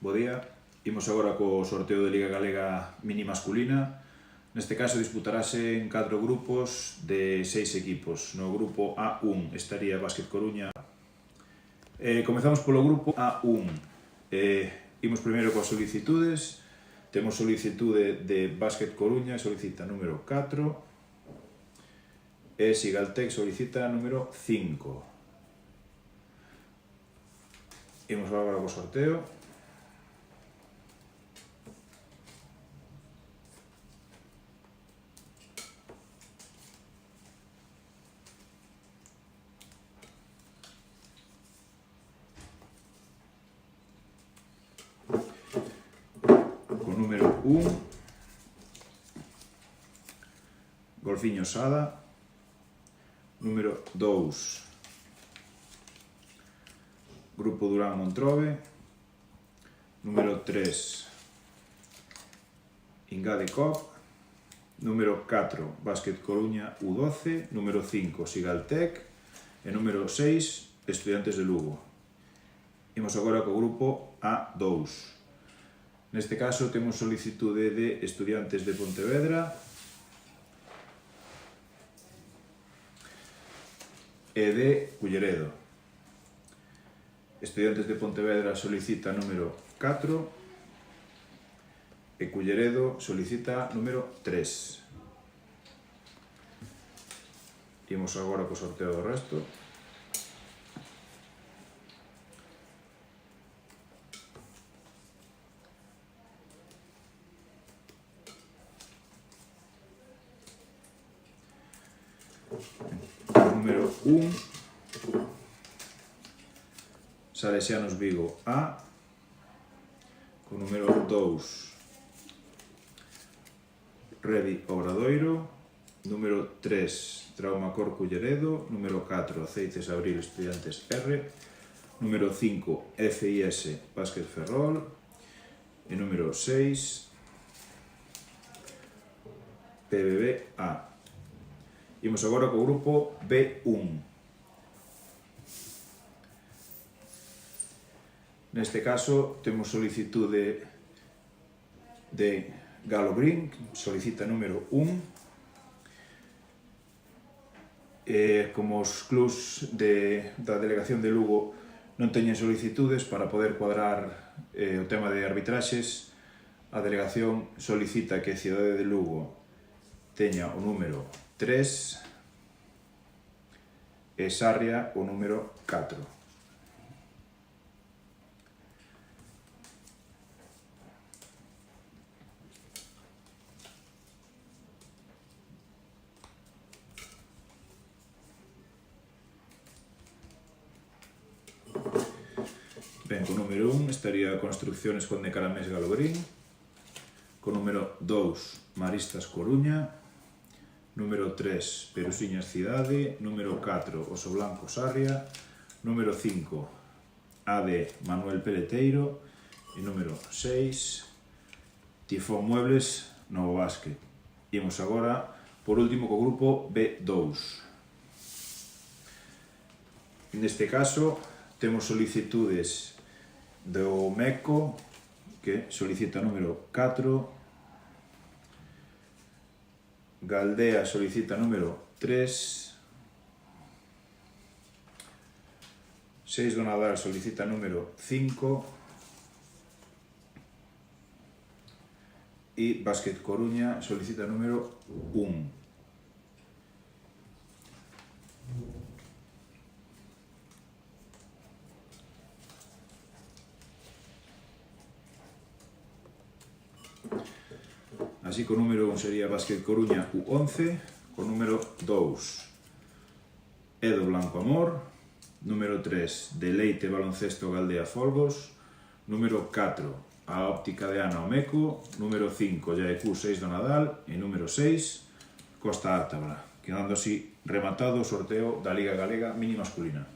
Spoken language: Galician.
Bo día. Imos agora co sorteo de Liga Galega Mini Masculina. Neste caso disputarase en 4 grupos de 6 equipos. No grupo A1 estaría Básquet Coruña. Comezamos polo grupo A1. Imos primeiro coas solicitudes. Temos solicitude de Básquet Coruña, solicita número 4. E Sigaltec solicita número 5. Imos agora co sorteo. Co número 1, Golfiño Sada. Número 2, Grupo Durán Montrobe. Número 3, Ingade Cop. Número 4, Básquet Coruña U12. Número 5, Sigaltec. E número 6, Estudiantes de Lugo. Imos agora co grupo A2. Neste caso temos solicitude de Estudiantes de Pontevedra e de Culleredo. Estudiantes de Pontevedra solicita número 4 e Culleredo solicita número 3. Imos agora co sorteo do resto. Número 1, Salesianos Vigo A. Con número 2, Redi Obradoiro. Número 3, Traumacor Culleredo. Número 4, Aceites Abril Estudiantes R. Número 5, FIS Básquet Ferrol. E número 6, PBB A. Imos agora co grupo B1. Neste caso temos solicitude de Galo Green, solicita número 1. Como os clubs da delegación de Lugo non teñen solicitudes para poder cuadrar o tema de arbitraxes, a delegación solicita que a cidade de Lugo teña o número 3 e Sarria o número 4. Ben, co número 1 estaría Construcciones Conde Caramés Galobrín. Co número 2, Maristas Coruña. Número 3, Perusiñas Cidade. Número 4, Oso Blanco Sarria. Número 5, AD Manuel Peleteiro. E número 6, Tifón Muebles Novo Básquet. Imos agora, por último, co grupo B2. Neste caso, temos solicitudes do MECO, que solicita número 4. Galdea solicita número 3. 6 do Nadal solicita número 5. E Básquet Coruña solicita número 1. Así, co número 1 sería Básquet Coruña U11, co número 2, Edo Blanco Amor, número 3, Deleite Baloncesto Galdea Folgos, número 4, a Óptica de Ana Omeco, número 5, Yaecu 6 do Nadal e número 6, Costa Ártabra, quedando así rematado o sorteo da Liga Galega Mini Masculina.